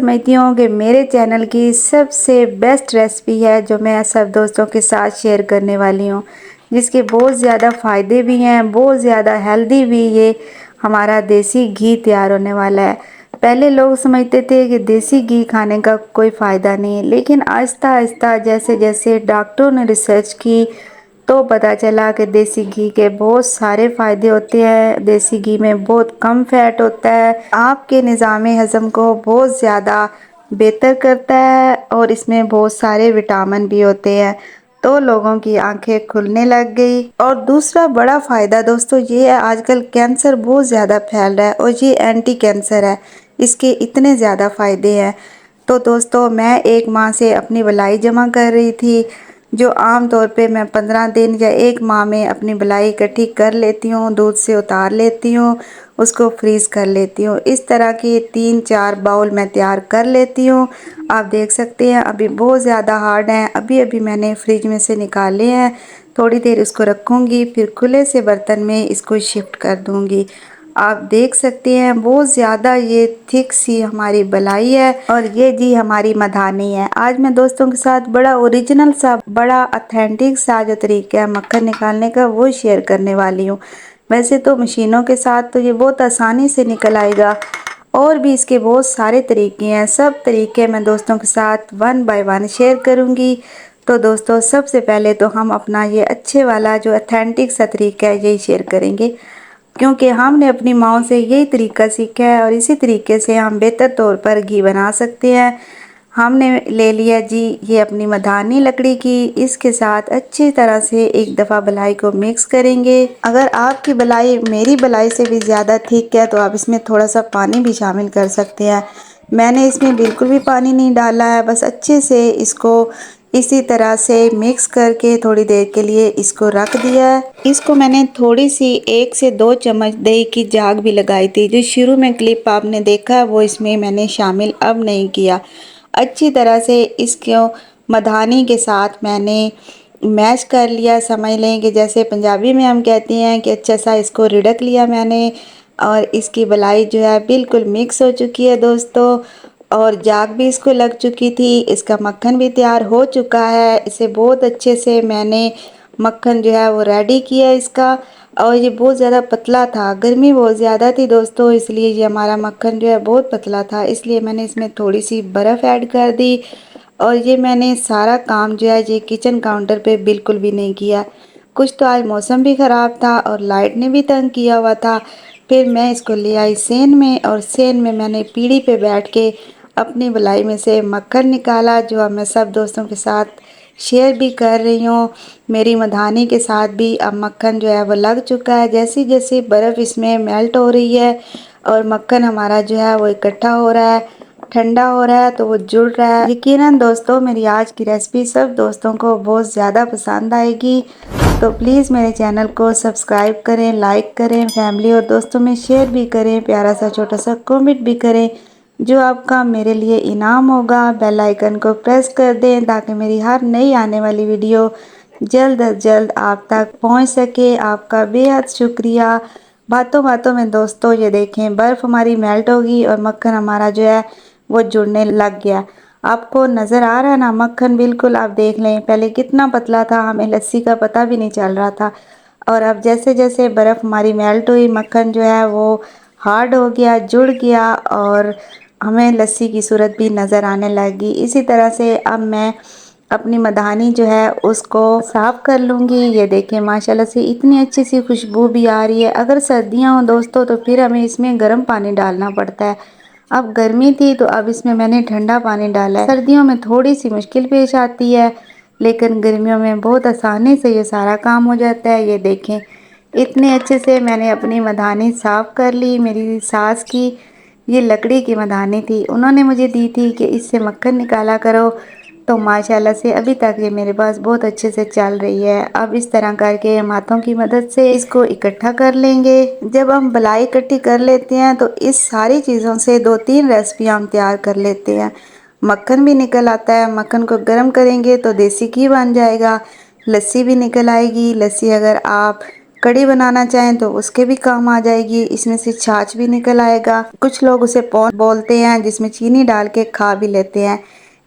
समझती हूँ कि मेरे चैनल की सबसे बेस्ट रेसिपी है जो मैं सब दोस्तों के साथ शेयर करने वाली हूँ, जिसके बहुत ज़्यादा फ़ायदे भी हैं, बहुत ज़्यादा हेल्दी भी। ये हमारा देसी घी तैयार होने वाला है। पहले लोग समझते थे कि देसी घी खाने का कोई फ़ायदा नहीं है, लेकिन आहिस्ता आहिस्ता जैसे जैसे डॉक्टरों ने रिसर्च की तो पता चला कि देसी घी के बहुत सारे फ़ायदे होते हैं। देसी घी में बहुत कम फैट होता है, आपके निज़ाम हज़म को बहुत ज़्यादा बेहतर करता है और इसमें बहुत सारे विटामिन भी होते हैं। तो लोगों की आंखें खुलने लग गई। और दूसरा बड़ा फ़ायदा दोस्तों ये है, आजकल कैंसर बहुत ज़्यादा फैल रहा है और ये एंटी कैंसर है, इसके इतने ज़्यादा फ़ायदे हैं। तो दोस्तों मैं एक माह से अपनी बलाई जमा कर रही थी, जो आम तौर पे मैं 15 दिन या एक माह में अपनी बलाई इकट्ठी कर लेती हूँ, दूध से उतार लेती हूँ, उसको फ्रीज़ कर लेती हूँ। इस तरह की 3-4 बाउल मैं तैयार कर लेती हूँ। आप देख सकते हैं अभी बहुत ज़्यादा हार्ड हैं, अभी अभी मैंने फ्रिज में से निकाले हैं। थोड़ी देर इसको रखूँगी, फिर खुले से बर्तन में इसको शिफ्ट कर दूँगी। आप देख सकते हैं बहुत ज़्यादा ये थिक सी हमारी बलाई है और ये जी हमारी मधानी है। आज मैं दोस्तों के साथ बड़ा ओरिजिनल सा, बड़ा ऑथेंटिक सा जो तरीका है मक्खन निकालने का वो शेयर करने वाली हूँ। वैसे तो मशीनों के साथ तो ये बहुत आसानी से निकल आएगा, और भी इसके बहुत सारे तरीके हैं। सब तरीके मैं दोस्तों के साथ 1 बाय 1 शेयर करूँगी। तो दोस्तों सबसे पहले तो हम अपना ये अच्छे वाला जो ऑथेंटिक सा तरीका है यही शेयर करेंगे, क्योंकि हमने अपनी माओ से यही तरीका सीखा है और इसी तरीके से हम बेहतर तौर पर घी बना सकते हैं। हमने ले लिया जी ये अपनी मधानी लकड़ी की, इसके साथ अच्छी तरह से एक दफ़ा बलाई को मिक्स करेंगे। अगर आपकी बलाई मेरी बलाई से भी ज़्यादा थिक है तो आप इसमें थोड़ा सा पानी भी शामिल कर सकते हैं। मैंने इसमें बिल्कुल भी पानी नहीं डाला है, बस अच्छे से इसको इसी तरह से मिक्स करके थोड़ी देर के लिए इसको रख दिया है। इसको मैंने थोड़ी सी 1 से 2 चम्मच दही की झाग भी लगाई थी, जो शुरू में क्लिप आपने देखा वो इसमें मैंने शामिल अब नहीं किया। अच्छी तरह से इसको मधानी के साथ मैंने मैश कर लिया। समझ लें कि जैसे पंजाबी में हम कहते हैं कि अच्छा सा इसको रिड़क लिया मैंने, और इसकी बलाई जो है बिल्कुल मिक्स हो चुकी है दोस्तों, और जाग भी इसको लग चुकी थी। इसका मक्खन भी तैयार हो चुका है। इसे बहुत अच्छे से मैंने मक्खन जो है वो रेडी किया इसका, और ये बहुत ज़्यादा पतला था, गर्मी बहुत ज़्यादा थी दोस्तों, इसलिए ये हमारा मक्खन जो है बहुत पतला था, इसलिए मैंने इसमें थोड़ी सी बर्फ़ ऐड कर दी। और ये मैंने सारा काम जो है ये किचन काउंटर पे बिल्कुल भी नहीं किया। कुछ तो आज मौसम भी ख़राब था और लाइट ने भी तंग किया हुआ था। फिर मैं इसको ले आई सेन में, और सेन में मैंने पीढ़ी पे बैठ के अपनी बलाई में से मक्खन निकाला, जो अब मैं सब दोस्तों के साथ शेयर भी कर रही हूँ। मेरी मधानी के साथ भी अब मक्खन जो है वो लग चुका है। जैसे जैसे बर्फ़ इसमें मेल्ट हो रही है और मक्खन हमारा जो है वो इकट्ठा हो रहा है, ठंडा हो रहा है, तो वो जुड़ रहा है। यकीनन दोस्तों मेरी आज की रेसिपी सब दोस्तों को बहुत ज़्यादा पसंद आएगी। तो प्लीज़ मेरे चैनल को सब्सक्राइब करें, लाइक करें, फैमिली और दोस्तों में शेयर भी करें, प्यारा सा छोटा सा कमेंट भी करें। जो आपका मेरे लिए इनाम होगा, बेल आइकन को प्रेस कर दें ताकि मेरी हर नई आने वाली वीडियो जल्द अज जल्द आप तक पहुंच सके। आपका बेहद शुक्रिया। बातों बातों में दोस्तों ये देखें बर्फ़ हमारी मेल्ट होगी और मक्खन हमारा जो है वो जुड़ने लग गया। आपको नज़र आ रहा है ना मक्खन, बिल्कुल आप देख लें पहले कितना पतला था, हमें लस्सी का पता भी नहीं चल रहा था। और अब जैसे जैसे बर्फ़ हमारी मेल्ट हुई, मक्खन जो है वो हार्ड हो गया, जुड़ गया, और हमें लस्सी की सूरत भी नज़र आने लगी। इसी तरह से अब मैं अपनी मधानी जो है उसको साफ़ कर लूँगी। ये देखें माशाल्लाह से इतनी अच्छी सी खुशबू भी आ रही है। अगर सर्दियाँ हों दोस्तों तो फिर हमें इसमें गर्म पानी डालना पड़ता है। अब गर्मी थी तो अब इसमें मैंने ठंडा पानी डाला है। सर्दियों में थोड़ी सी मुश्किल पेश आती है, लेकिन गर्मियों में बहुत आसानी से ये सारा काम हो जाता है। ये देखें इतने अच्छे से मैंने अपनी मधानी साफ़ कर ली। मेरी सास की ये लकड़ी की मधानी थी, उन्होंने मुझे दी थी कि इससे मक्खन निकाला करो, तो माशाल्लाह से अभी तक ये मेरे पास बहुत अच्छे से चल रही है। अब इस तरह करके हम हाथों की मदद से इसको इकट्ठा कर लेंगे। जब हम बलाई इकट्ठी कर लेते हैं तो इस सारी चीज़ों से 2-3 रेसिपी हम तैयार कर लेते हैं। मक्खन भी निकल आता है, मक्खन को गर्म करेंगे तो देसी घी बन जाएगा, लस्सी भी निकल आएगी। लस्सी अगर आप कढ़ी बनाना चाहें तो उसके भी काम आ जाएगी। इसमें से छाछ भी निकल आएगा। कुछ लोग उसे पौन बोलते हैं, जिसमें चीनी डाल के खा भी लेते हैं।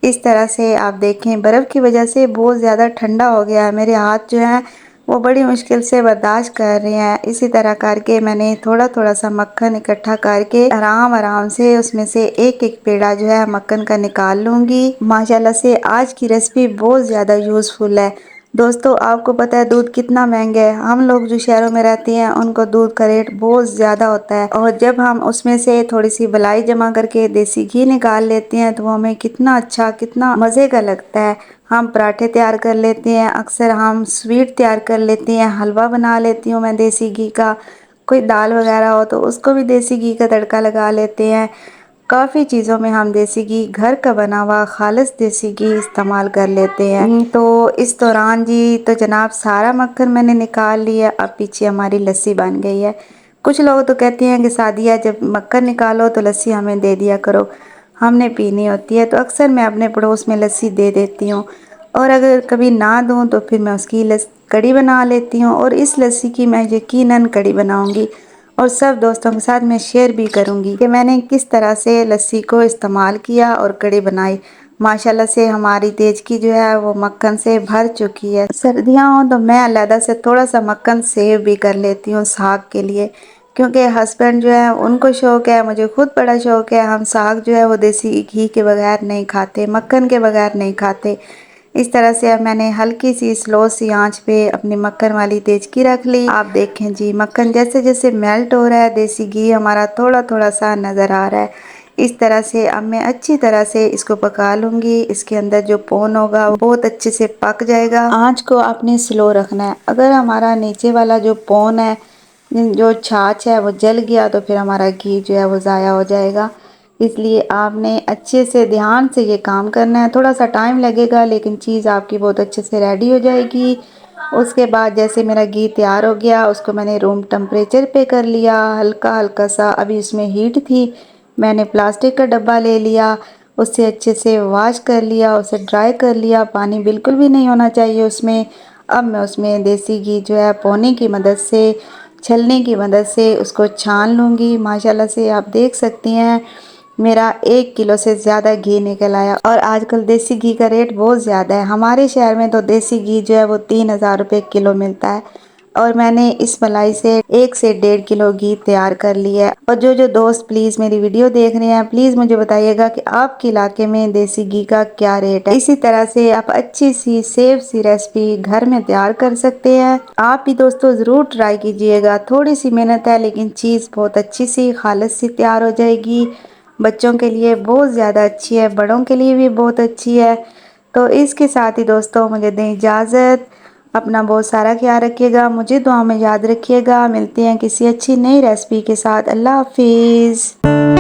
इस तरह से आप देखें, बर्फ़ की वजह से बहुत ज़्यादा ठंडा हो गया है। मेरे हाथ जो हैं वो बड़ी मुश्किल से बर्दाश्त कर रहे हैं। इसी तरह करके मैंने थोड़ा थोड़ा सा मक्खन इकट्ठा करके आराम आराम से उसमें से एक एक पेड़ा जो है मक्खन का निकाल लूँगी। माशाल्लाह से आज की रेसिपी बहुत ज़्यादा यूज़फुल है। दोस्तों, आपको पता है दूध कितना महंगा है। हम लोग जो शहरों में रहते हैं उनको दूध का रेट बहुत ज़्यादा होता है, और जब हम उसमें से थोड़ी सी मलाई जमा करके देसी घी निकाल लेते हैं तो वो हमें कितना अच्छा, कितना मज़े का लगता है। हम पराठे तैयार कर लेते हैं, अक्सर हम स्वीट तैयार कर लेते हैं, हलवा बना लेती हूँ मैं देसी घी का। कोई दाल वगैरह हो तो उसको भी देसी घी का तड़का लगा लेते हैं। काफ़ी चीज़ों में हम देसी घी, घर का बना हुआ खालिस देसी घी इस्तेमाल कर लेते हैं। तो इस दौरान जी तो जनाब सारा मक्खन मैंने निकाल लिया। अब पीछे हमारी लस्सी बन गई है। कुछ लोग तो कहते हैं कि सादिया जब मक्खन निकालो तो लस्सी हमें दे दिया करो, हमने पीनी होती है। तो अक्सर मैं अपने पड़ोस में लस्सी दे देती हूँ, और अगर कभी ना दूँ तो फिर मैं उसकी कढ़ी बना लेती हूँ। और इस लस्सी की मैं यकीनन कढ़ी बनाऊँगी, और सब दोस्तों के साथ मैं शेयर भी करूंगी कि मैंने किस तरह से लस्सी को इस्तेमाल किया और कढ़ी बनाई। माशाल्लाह से हमारी देचकी जो है वो मक्खन से भर चुकी है। सर्दियाँ हो तो मैं अलहदा से थोड़ा सा मक्खन सेव भी कर लेती हूँ साग के लिए, क्योंकि हस्बैंड जो है उनको शौक़ है, मुझे खुद बड़ा शौक़ है। हम साग जो है वो देसी घी के बगैर नहीं खाते, मक्खन के बगैर नहीं खाते। इस तरह से अब मैंने हल्की सी स्लो सी आंच पे अपनी मक्खन वाली देचकी रख ली। आप देखें जी, मक्खन जैसे जैसे मेल्ट हो रहा है, देसी घी हमारा थोड़ा थोड़ा सा नज़र आ रहा है। इस तरह से अब मैं अच्छी तरह से इसको पका लूँगी। इसके अंदर जो पोन होगा वो बहुत अच्छे से पक जाएगा। आंच को आपने स्लो रखना है। अगर हमारा नीचे वाला जो पोन है, जो छाछ है, वो जल गया तो फिर हमारा घी जो है वो ज़ाया हो जाएगा। इसलिए आपने अच्छे से ध्यान से ये काम करना है। थोड़ा सा टाइम लगेगा, लेकिन चीज़ आपकी बहुत अच्छे से रेडी हो जाएगी। उसके बाद जैसे मेरा घी तैयार हो गया, उसको मैंने रूम टेम्परेचर पे कर लिया। हल्का हल्का सा अभी उसमें हीट थी, मैंने प्लास्टिक का डब्बा ले लिया, उससे अच्छे से वॉश कर लिया, उसे ड्राई कर लिया। पानी बिल्कुल भी नहीं होना चाहिए उसमें। अब मैं उसमें देसी घी जो है पोने की मदद से, छलनी की मदद से उसको छान लूँगी। माशाल्लाह से आप देख सकती हैं मेरा 1 किलो से ज़्यादा घी निकल आया। और आजकल देसी घी का रेट बहुत ज़्यादा है। हमारे शहर में तो देसी घी जो है वो 3000 रुपये किलो मिलता है, और मैंने इस मलाई से 1 से 1.5 किलो घी तैयार कर लिया है। और जो जो दोस्त प्लीज़ मेरी वीडियो देख रहे हैं, प्लीज़ मुझे बताइएगा कि आपके इलाके में देसी घी का क्या रेट है। इसी तरह से आप अच्छी सी सेफ सी रेसिपी घर में तैयार कर सकते हैं। आप भी दोस्तों ज़रूर ट्राई कीजिएगा। थोड़ी सी मेहनत है, लेकिन चीज़ बहुत अच्छी सी खालिस सी तैयार हो जाएगी। बच्चों के लिए बहुत ज़्यादा अच्छी है, बड़ों के लिए भी बहुत अच्छी है। तो इसके साथ ही दोस्तों मुझे दें इजाज़त। अपना बहुत सारा ख्याल रखिएगा, मुझे दुआ में याद रखिएगा। मिलते हैं किसी अच्छी नई रेसिपी के साथ। अल्लाह हाफिज़।